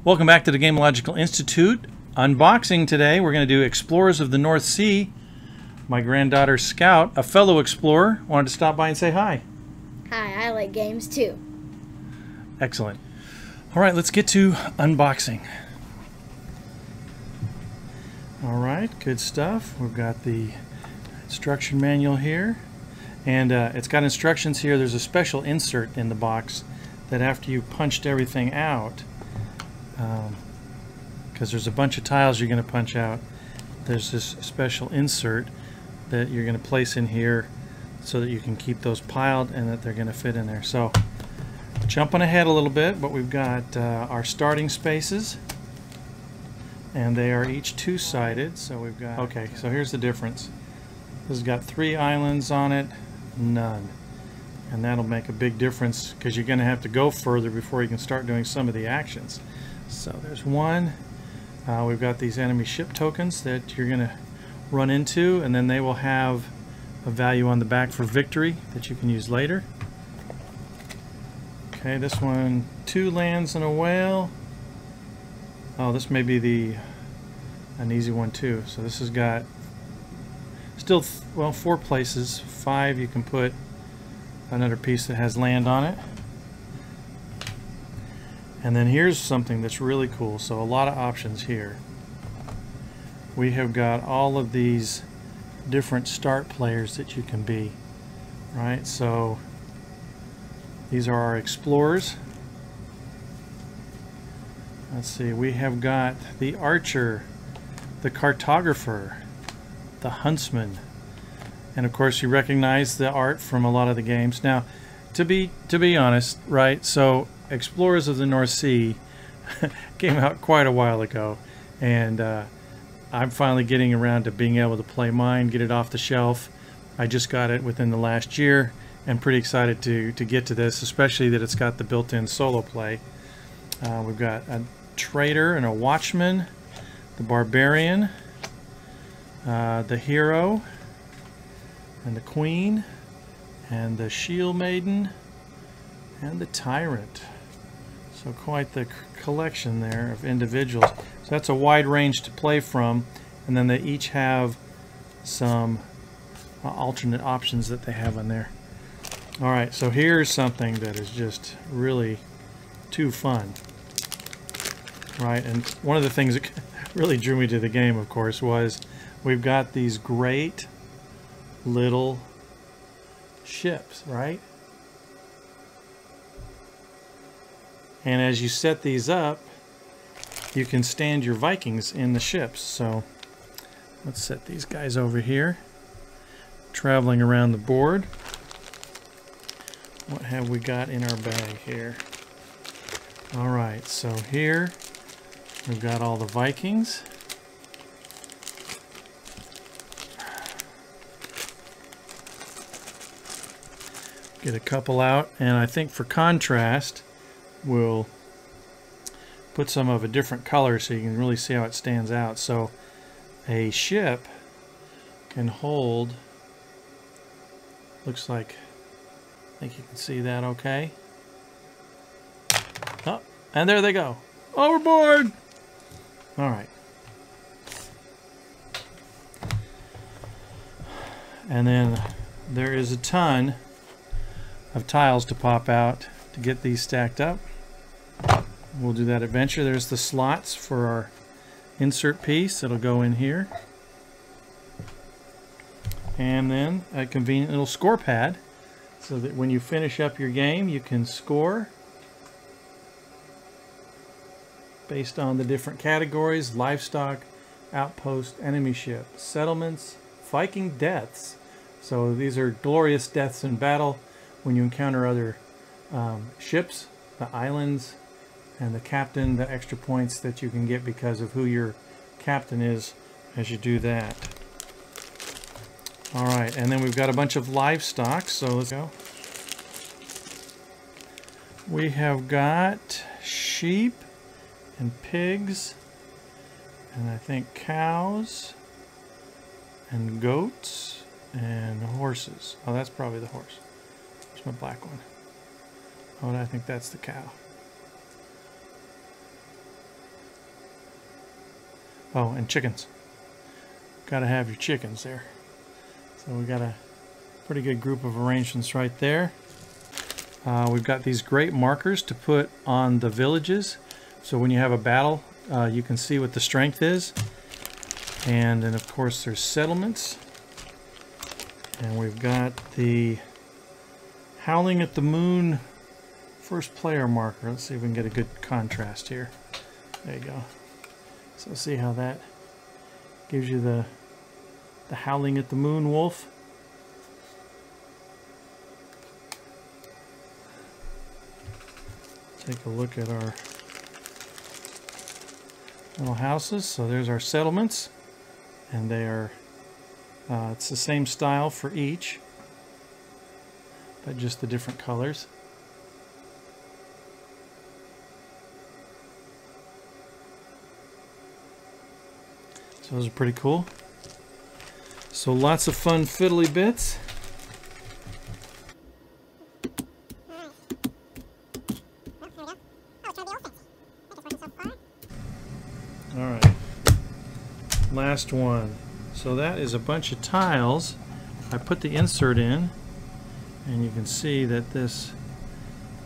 Welcome back to the Gamological Institute. Unboxing today, we're going to do Explorers of the North Sea. My granddaughter Scout, a fellow explorer, wanted to stop by and say hi. Hi, I like games too. Excellent. All right, let's get to unboxing. All right, good stuff. We've got the instruction manual here. And it's got instructions here. There's a special insert in the box that after you've punched everything out, because there's a bunch of tiles you're going to punch out, there's this special insert that you're going to place in here so that you can keep those piled and that they're going to fit in there. So jumping ahead a little bit, but we've got our starting spaces, and they are each two-sided. So we've got, okay, so here's the difference. This has got 3 islands on it, none. And that'll make a big difference because you're going to have to go further before you can start doing some of the actions. So there's one. We've got these enemy ship tokens that you're going to run into, and then they will have a value on the back for victory that you can use later. Okay, this one, 2 lands and a whale. Oh, this may be an easy one too. So this has got still, well, 4 places. 5 you can put another piece that has land on it. And then here's something that's really cool. So a lot of options here. We have got all of these different start players that you can be, right? So these are our explorers. Let's see, we have got the archer, the cartographer, the huntsman, and of course you recognize the art from a lot of the games. Now, to be honest, right, so Explorers of the North Sea came out quite a while ago, and I'm finally getting around to being able to play mine, get it off the shelf. I just got it within the last year, and pretty excited to get to this, especially that it's got the built-in solo play. We've got a trader and a watchman, the barbarian, the hero, and the queen, and the shield maiden, and the tyrant. So quite the collection there of individuals. So that's a wide range to play from, and then they each have some alternate options that they have on there. All right, so here's something that is just really too fun, right? And one of the things that really drew me to the game, of course, was we've got these great little ships, right? And as you set these up, you can stand your Vikings in the ships. So let's set these guys over here, traveling around the board. What have we got in our bag here? All right, so here we've got all the Vikings. Get a couple out, and I think for contrast, we'll put some of a different color so you can really see how it stands out. So a ship can hold, looks like, I think you can see that okay. Oh, and there they go. Overboard! All right. And then there is a ton of tiles to pop out to get these stacked up. We'll do that adventure. There's the slots for our insert piece. It'll go in here. And then a convenient little score pad so that when you finish up your game, you can score based on the different categories: livestock, outpost, enemy ship, settlements, Viking deaths. So these are glorious deaths in battle when you encounter other ships, the islands, and the captain, the extra points that you can get because of who your captain is as you do that. All right, and then we've got a bunch of livestock, so let's go. We have got sheep and pigs, and I think cows and goats and horses. Oh, that's probably the horse. There's my black one. Oh, and I think that's the cow. Oh, and chickens. Got to have your chickens there. So we got a pretty good group of arrangements right there. We've got these great markers to put on the villages. So when you have a battle, you can see what the strength is. And then of course there's settlements. And we've got the Howling at the Moon first player marker. Let's see if we can get a good contrast here. There you go. So see how that gives you the Howling at the Moon wolf. Take a look at our little houses. So there's our settlements, and they are it's the same style for each, but just the different colors. So those are pretty cool. So lots of fun fiddly bits. Alright, last one. So that is a bunch of tiles. I put the insert in, and you can see that this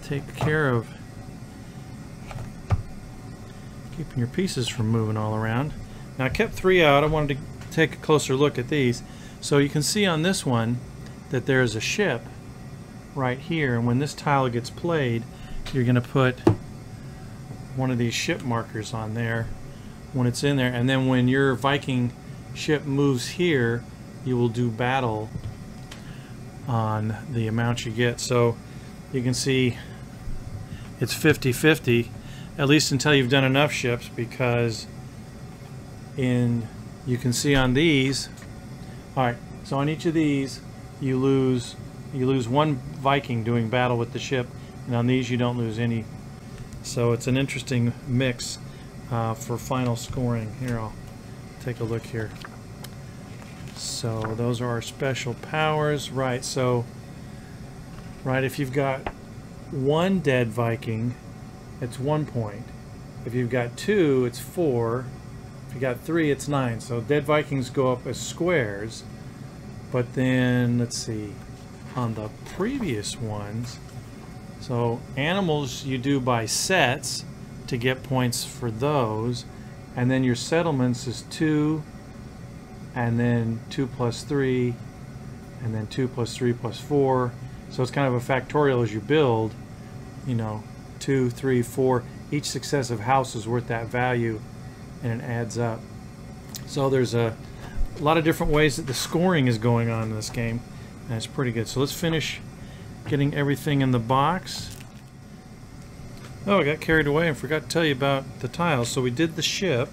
takes care of keeping your pieces from moving all around. Now I kept 3 out. I wanted to take a closer look at these. So you can see on this one that there's a ship right here, and when this tile gets played, you're going to put one of these ship markers on there when it's in there, and then when your Viking ship moves here, you will do battle on the amount you get. So you can see it's 50-50, at least until you've done enough ships, because you can see on these, alright, so on each of these you lose 1 Viking doing battle with the ship, and on these you don't lose any. So it's an interesting mix for final scoring. Here, I'll take a look here. So those are our special powers. Right, so if you've got 1 dead Viking, it's 1 point. If you've got 2, it's 4. If you got 3, it's 9. So dead Vikings go up as squares. But then, let's see, on the previous ones, so animals you do by sets to get points for those, and then your settlements is 2, and then 2 plus 3, and then 2 plus 3 plus 4. So it's kind of a factorial as you build, you know, 2, 3, 4. Each successive house is worth that value, and it adds up. So there's a lot of different ways that the scoring is going on in this game, and it's pretty good. So let's finish getting everything in the box. Oh, I got carried away and forgot to tell you about the tiles. So we did the ship,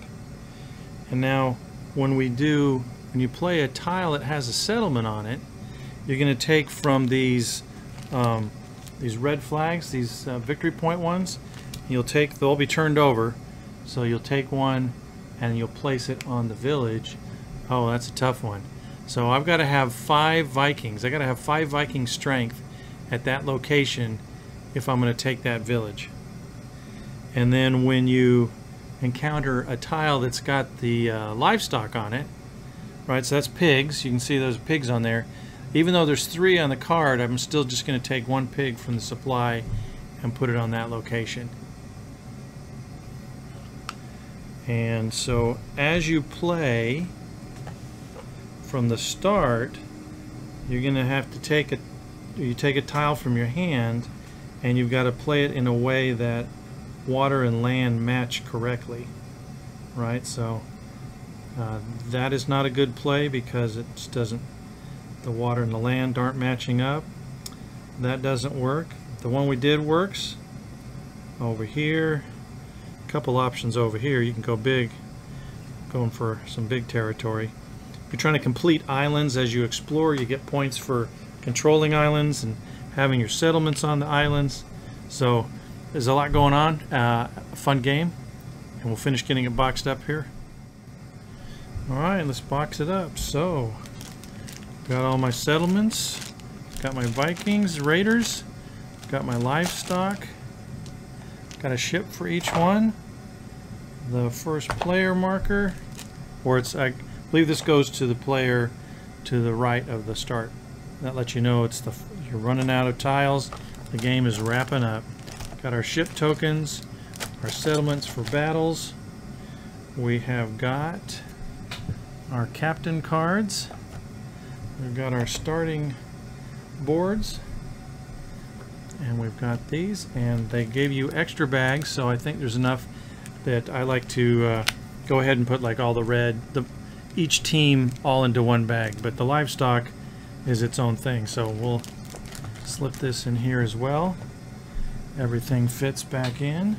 and now when you play a tile that has a settlement on it, you're going to take from these red flags, these victory point ones. They'll all be turned over. So you'll take one and you'll place it on the village. Oh, that's a tough one. So I've got to have 5 Vikings. I got to have 5 Viking strength at that location if I'm going to take that village. And then when you encounter a tile that's got the livestock on it, right, so that's pigs. You can see those pigs on there. Even though there's 3 on the card, I'm still just going to take 1 pig from the supply and put it on that location. And so as you play from the start, you're going to have to take a tile from your hand, and you've got to play it in a way that water and land match correctly, right? So that is not a good play because it just doesn't, the water and the land aren't matching up. That doesn't work. The one we did works. Over here, a couple options over here. You can go big, going for some big territory. If you're trying to complete islands as you explore, you get points for controlling islands and having your settlements on the islands. So there's a lot going on. A fun game, and we'll finish getting it boxed up here. Alright, let's box it up. So got all my settlements, got my Vikings, raiders, got my livestock, got a ship for each one, the first player marker, or it's, I believe this goes to the player to the right of the start. That lets you know it's you're running out of tiles. The game is wrapping up. Got our ship tokens, our settlements for battles. We have got our captain cards. We've got our starting boards. And we've got these, and they gave you extra bags, so I think there's enough that I like to go ahead and put like all the red, each team all into one bag, but the livestock is its own thing, so we'll slip this in here as well. Everything fits back in.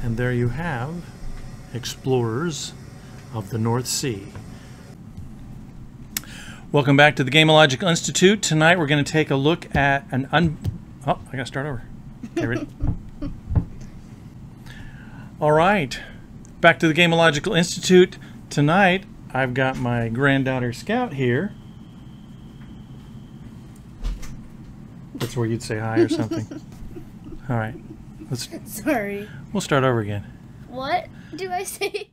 And there you have Explorers of the North Sea. Welcome back to the Gameological Institute. Tonight we're going to take a look at an oh, I gotta start over. Okay, ready? All right, back to the Gameological Institute. Tonight I've got my granddaughter Scout here. That's where you'd say hi or something. All right, Sorry. we'll start over again. What do I say?